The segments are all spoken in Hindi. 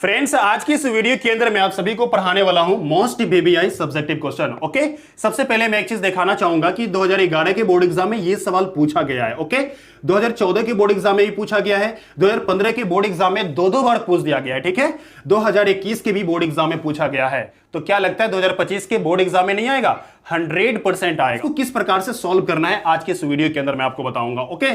फ्रेंड्स, आज की इस वीडियो के अंदर मैं आप सभी को पढ़ाने वाला हूं most BBI subjective question. Okay, सबसे पहले मैं एक चीज दिखाना चाहूंगा कि 2011 के बोर्ड एग्जाम में ये सवाल पूछा गया है। ओके, 2014 के बोर्ड एग्जाम में भी पूछा गया है, 2015 के बोर्ड एग्जाम में दो बार पूछ दिया गया है। ठीक है, 2021 के भी बोर्ड एग्जाम में पूछा गया है। तो क्या लगता है 2025 के बोर्ड एग्जाम में नहीं आएगा? 100% आएगा। तो किस प्रकार से सॉल्व करना है आज के इस वीडियो के अंदर मैं आपको बताऊंगा। ओके,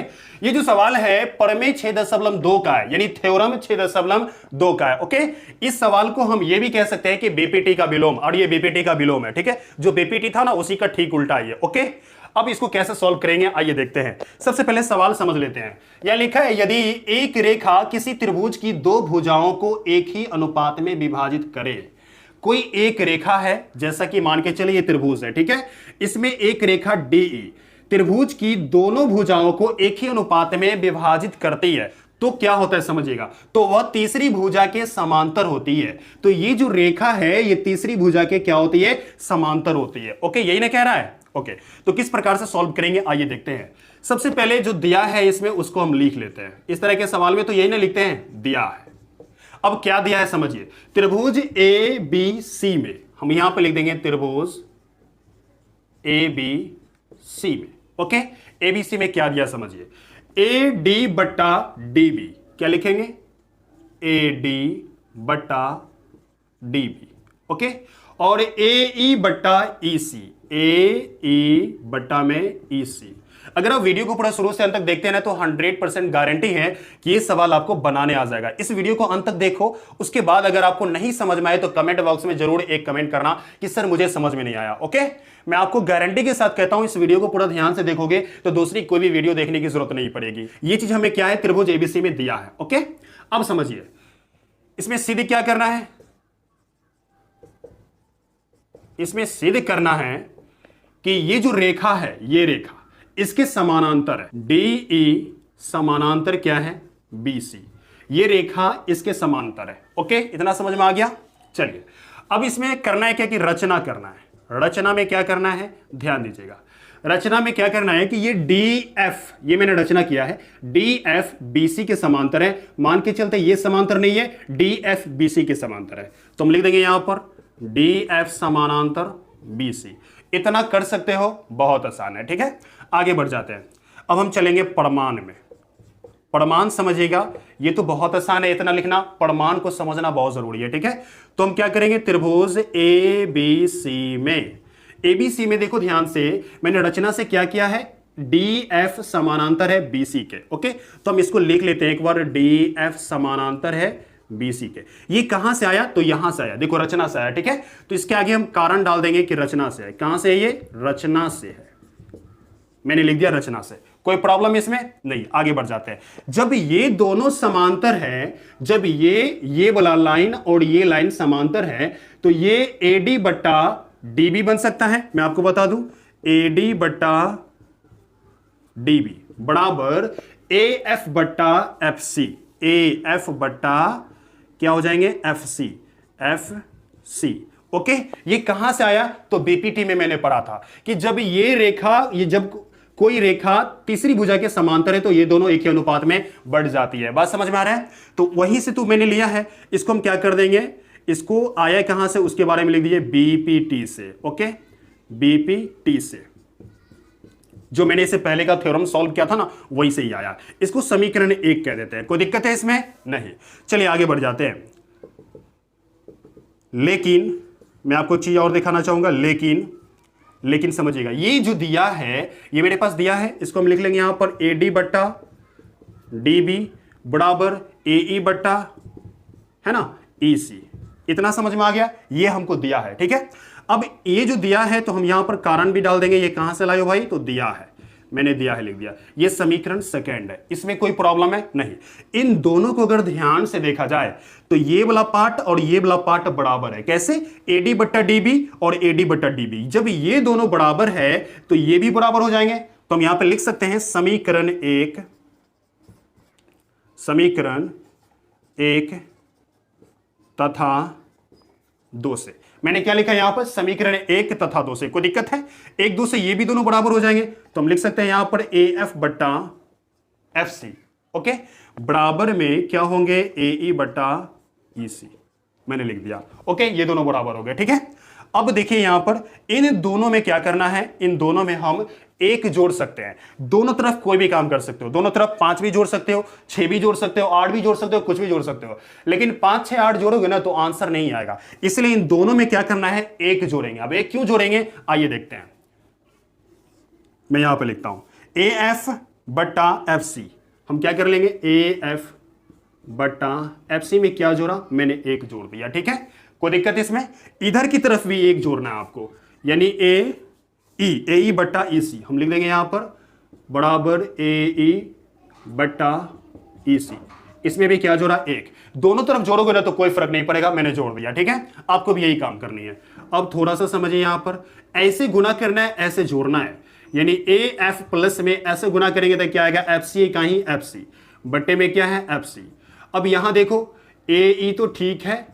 ये जो सवाल है प्रमेय 6.2 का है, यानी थ्योरम 6.2 का है। ओके, इस सवाल को हम ये भी कह सकते हैं कि बीपीटी का विलोम, और ये बीपीटी का विलोम है। ठीक है, जो बीपीटी था ना उसी का ठीक उल्टा है। ओके, अब इसको कैसे सॉल्व करेंगे आइए देखते हैं। सबसे पहले सवाल समझ लेते हैं। यह लिखा है, यदि एक रेखा किसी त्रिभुज की दो भुजाओं को एक ही अनुपात में विभाजित करे। कोई एक रेखा है, जैसा कि मान के चलिए ये त्रिभुज है। ठीक है, इसमें एक रेखा डीई त्रिभुज की दोनों भुजाओं को एक ही अनुपात में विभाजित करती है, तो क्या होता है समझिएगा, तो वह तीसरी भुजा के समांतर होती है। तो ये जो रेखा है ये तीसरी भुजा के क्या होती है? समांतर होती है। ओके, यही ना कह रहा है। ओके, तो किस प्रकार से सॉल्व करेंगे आइए देखते हैं। सबसे पहले जो दिया है इसमें उसको हम लिख लेते हैं। इस तरह के सवाल में तो यही ना लिखते हैं, दिया है। अब क्या दिया है समझिए, त्रिभुज ए बी सी में हम यहां पे लिख देंगे त्रिभुज ए बी सी में। ओके, ए बी सी में क्या दिया समझिए, ए डी बट्टा डी बी, क्या लिखेंगे? ए डी बट्टा डी बी। ओके, और ए ई बट्टा ई सी, ए ई बट्टा में ई सी। अगर आप वीडियो को पूरा शुरू से अंत तक देखते हैं ना तो 100% गारंटी है कि ये सवाल आपको बनाने आ जाएगा। इस वीडियो को अंत तक देखो, उसके बाद अगर आपको नहीं समझ में आए तो कमेंट बॉक्स में जरूर एक कमेंट करना कि सर मुझे समझ में नहीं आया। ओके, मैं आपको गारंटी के साथ कहता हूं इस वीडियो को पूरा ध्यान से देखोगे तो दूसरी कोई भी वीडियो देखने की जरूरत नहीं पड़ेगी। ये चीज हमें क्या है, त्रिभुज एबीसी में दिया है। ओके, अब समझिए इसमें सिद्ध क्या करना है, इसमें सिद्ध करना है कि ये जो रेखा है, ये रेखा इसके समानांतर है। डीई समानांतर क्या है? बीसी। ये रेखा इसके समांतर है। ओके, इतना समझ में आ गया। चलिए अब इसमें करना है क्या कि रचना करना है। रचना में क्या करना है ध्यान दीजिएगा। रचना में क्या करना है कि ये डीएफ, ये मैंने रचना किया है, डीएफ बीसी के समांतर है। मान के चलते ये समांतर नहीं है, डीएफ बीसी के समांतर है, तो हम लिख देंगे यहां पर डीएफ समानांतर बीसी। इतना कर सकते हो, बहुत आसान है। ठीक है, आगे बढ़ जाते हैं। अब हम चलेंगे प्रमाण में। प्रमाण समझिएगा, ये तो बहुत आसान है इतना लिखना, प्रमाण को समझना बहुत जरूरी है। ठीक है, तो हम क्या करेंगे, त्रिभुज ए बी सी में, ए बी सी में देखो ध्यान से, मैंने रचना से क्या किया है, डी एफ समानांतर है बीसी के। ओके, तो हम इसको लिख लेते हैं एक बार, डी एफ समानांतर है बीसी के। ये कहां से आया, तो यहां से आया, देखो रचना से आया। ठीक है, तो इसके आगे हम कारण डाल देंगे कि रचना से है। कहां से है ये? रचना से है। मैंने लिख दिया रचना से, कोई प्रॉब्लम इसमें नहीं। आगे बढ़ जाते हैं। जब ये दोनों समांतर है, जब ये वाला लाइन और ये लाइन समांतर है, तो ये एडी बट्टा डीबी बन सकता है। मैं आपको बता दूं, एडी बट्टा डीबी बराबर ए एफ बट्टा एफ सी। ए एफ बट्टा क्या हो जाएंगे? F C, F C. Okay, ये कहां से आया, तो बीपीटी में मैंने पढ़ा था कि जब ये रेखा, ये जब कोई रेखा तीसरी भुजा के समांतर है तो ये दोनों एक ही अनुपात में बढ़ जाती है। बात समझ में आ रहा है? तो वहीं से तो मैंने लिया है, इसको हम क्या कर देंगे, इसको आया कहां से उसके बारे में लिख दीजिए बीपीटी से। ओके, बीपीटी से, जो मैंने इससे पहले का थ्योरम सॉल्व किया था ना वही से ही आया। इसको समीकरण 1 कह देते हैं। कोई दिक्कत है इसमें? नहीं। चलिए आगे बढ़ जाते हैं। लेकिन मैं आपको चीज और दिखाना चाहूंगा, लेकिन समझिएगा, ये जो दिया है, ये मेरे पास दिया है, इसको हम लिख लेंगे यहां पर ए डी बट्टा डी बी बराबर ए ई बट्टा, है ना, ई सी। इतना समझ में आ गया, ये हमको दिया है। ठीक है, अब ये जो दिया है तो हम यहां पर कारण भी डाल देंगे। ये कहां से लाए भाई, तो दिया है, मैंने दिया है लिख दिया। ये समीकरण सेकंड है, इसमें कोई प्रॉब्लम है नहीं। इन दोनों को अगर ध्यान से देखा जाए तो ये वाला पार्ट और ये वाला पार्ट बराबर है। कैसे? एडी बट्टा डीबी और एडी बट्टा डीबी, जब ये दोनों बराबर है तो ये भी बराबर हो जाएंगे। तो हम यहां पर लिख सकते हैं समीकरण 1 तथा 2 से। मैंने क्या लिखा यहां पर, समीकरण 1 तथा 2 से। कोई दिक्कत है? 1 2 से ये भी दोनों बराबर हो जाएंगे, तो हम लिख सकते हैं यहां पर ए एफ बट्टा एफ सी। ओके, बराबर में क्या होंगे, ए ई बट्टा ई सी। मैंने लिख दिया। ओके, ये दोनों बराबर हो गए। ठीक है, अब देखिए यहां पर इन दोनों में क्या करना है, इन दोनों में हम एक जोड़ सकते हैं। दोनों तरफ कोई भी काम कर सकते हो, दोनों तरफ 5 भी जोड़ सकते हो, 6 भी जोड़ सकते हो, 8 भी जोड़ सकते हो, कुछ भी जोड़ सकते हो। लेकिन 5, 6, 8 जोड़ोगे ना तो आंसर नहीं आएगा, इसलिए इन दोनों में क्या करना है, एक जोड़ेंगे। अब एक क्यों जोड़ेंगे, आइए देखते हैं। मैं यहां पर लिखता हूं ए एफ बट्टा एफ सी। हम क्या कर लेंगे, ए एफ बट्टा एफ सी में क्या जोड़ा, मैंने एक जोड़ दिया। ठीक है, कोई दिक्कत इसमें। इधर की तरफ भी एक जोड़ना है आपको, यानी ए ई बट्टा ई सी। हम लिख देंगे यहां पर बराबर ए ई बट्टा ई सी। इसमें भी क्या जोड़ा, एक। दोनों तरफ जोड़ोगे ना तो कोई फर्क नहीं पड़ेगा, मैंने जोड़ दिया। ठीक है, आपको भी यही काम करनी है। अब थोड़ा सा समझिए, यहां पर ऐसे गुना करना है, ऐसे जोड़ना है, यानी ए एफ प्लस में ऐसे गुना करेंगे तो क्या आएगा, एफ सी का ही एफ सी बट्टे में क्या है, एफ सी। अब यहां देखो ए ई तो ठीक है,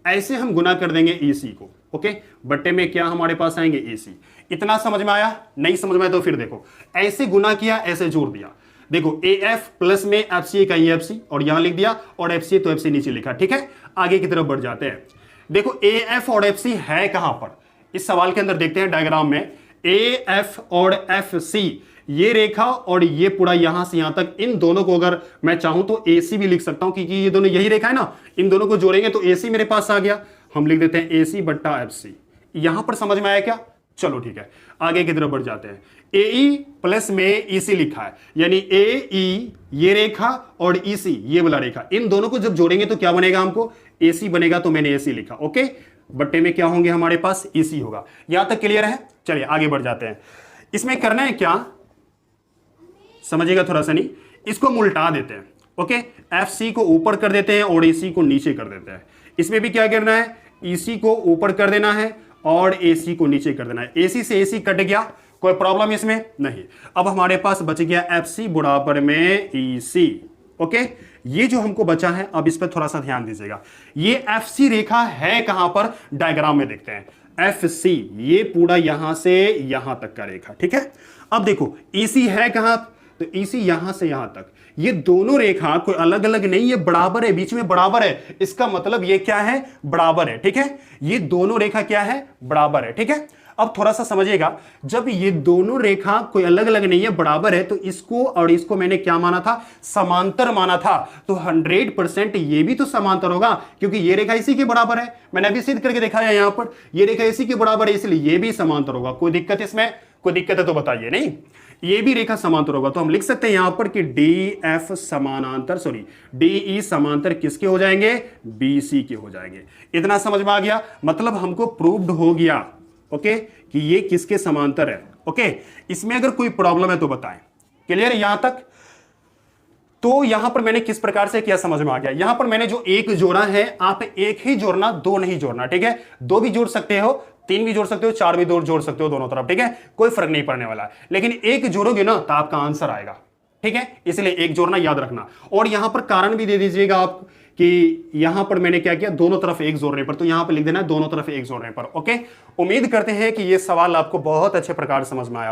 ऐसे हम गुना कर देंगे ई सी को। ओके, बट्टे में क्या हमारे पास आएंगे, ए सी। इतना समझ में आया, नहीं समझ में आया तो फिर देखो, ऐसे गुना किया, ऐसे जोड़ दिया। देखो ए एफ प्लस में एफ सी का ही एफ सी, और यहां लिख दिया, और एफ सी तो एफ सी नीचे लिखा। ठीक है, आगे की तरफ बढ़ जाते हैं। देखो ए एफ और एफ सी है कहां पर, इस सवाल के अंदर देखते हैं डायग्राम में। ए एफ और एफ सी, ये रेखा और ये पूरा यहां से यहां तक, इन दोनों को अगर मैं चाहूं तो ए सी भी लिख सकता हूं, क्योंकि ये दोनों यही रेखा है ना, इन दोनों को जोड़ेंगे तो ए सी मेरे पास आ गया। हम लिख देते हैं ए सी बट्टा एफ सी। यहां पर समझ में आया क्या, चलो ठीक है, आगे की तरफ बढ़ जाते हैं। ए ई प्लस में ई सी लिखा है, यानी ए ई ये रेखा और ई सी ये वाला रेखा, इन दोनों को जब जोड़ेंगे तो क्या बनेगा, हमको ए सी बनेगा, तो मैंने ए सी लिखा। ओके, बट्टे में क्या होंगे हमारे पास, ई सी होगा। यहां तक क्लियर है, चलिए आगे बढ़ जाते हैं। इसमें करना है क्या, समझिएगा थोड़ा सा, नहीं इसको हम उल्टा देते हैं। ओके, एफ सी को ऊपर कर देते हैं और ए सी को नीचे कर देते हैं। इसमें भी क्या करना है, ई सी को ऊपर कर देना है और ए सी को नीचे कर देना है। ए सी से ए सी कट गया, कोई प्रॉब्लम इसमें नहीं। अब हमारे पास बच गया एफ सी बराबर में ई सी। ओके, ये जो हमको बचा है, अब इस पर थोड़ा सा ध्यान दीजिएगा। ये एफ सी रेखा है कहां पर, डायग्राम में देखते हैं। एफ सी ये पूरा यहां से यहां तक का रेखा। ठीक है, अब देखो ई सी है कहां, तो ई सी यहां से यहां तक, ये दोनों रेखा कोई अलग अलग नहीं है, बराबर है, बीच में बराबर है। इसका मतलब ये क्या है, बराबर है। ठीक है, ये दोनों रेखा क्या है, बराबर है। ठीक है, अब थोड़ा सा समझिएगा, जब ये दोनों रेखा कोई अलग अलग नहीं है, बराबर है, तो इसको और इसको मैंने क्या माना था, समांतर माना था। तो 100% ये भी तो समांतर होगा, क्योंकि ये रेखा इसी के बराबर है। मैंने अभी सिद्ध करके दिखाया है यहां पर, ये रेखा इसी के बराबर है, इसलिए ये भी समांतर होगा। कोई दिक्कत इसमें, कोई दिक्कत है तो बताइए। नहीं, ये भी रेखा समांतर होगा, तो हम लिख सकते हैं यहां पर कि डी एफ समानांतर, सॉरी डी ई समांतर किसके हो जाएंगे, बी सी के हो जाएंगे। इतना समझ में आ गया, मतलब हमको प्रूव्ड हो गया। ओके, कि ये किसके समांतर है। ओके, इसमें अगर कोई प्रॉब्लम है तो बताएं। क्लियर है यहां तक, तो यहां पर मैंने किस प्रकार से किया समझ में आ गया। यहां पर मैंने जो एक जोड़ा है, आप एक ही जोड़ना, दो नहीं जोड़ना। ठीक है, दो भी जोड़ सकते हो, 3 भी जोड़ सकते हो, 4 भी जोड़ सकते हो, दोनों तरफ। ठीक है, कोई फर्क नहीं पड़ने वाला है, लेकिन एक जोड़ोगे ना तो आपका आंसर आएगा। ठीक है, इसलिए एक जोड़ना याद रखना। और यहां पर कारण भी दे दीजिएगा आप, कि यहां पर मैंने क्या किया, दोनों तरफ एक जोड़ने पर, तो यहां पर लिख देना दोनों तरफ एक जोड़ने पर। ओके, उम्मीद करते हैं कि यह सवाल आपको बहुत अच्छे प्रकार समझ में आया।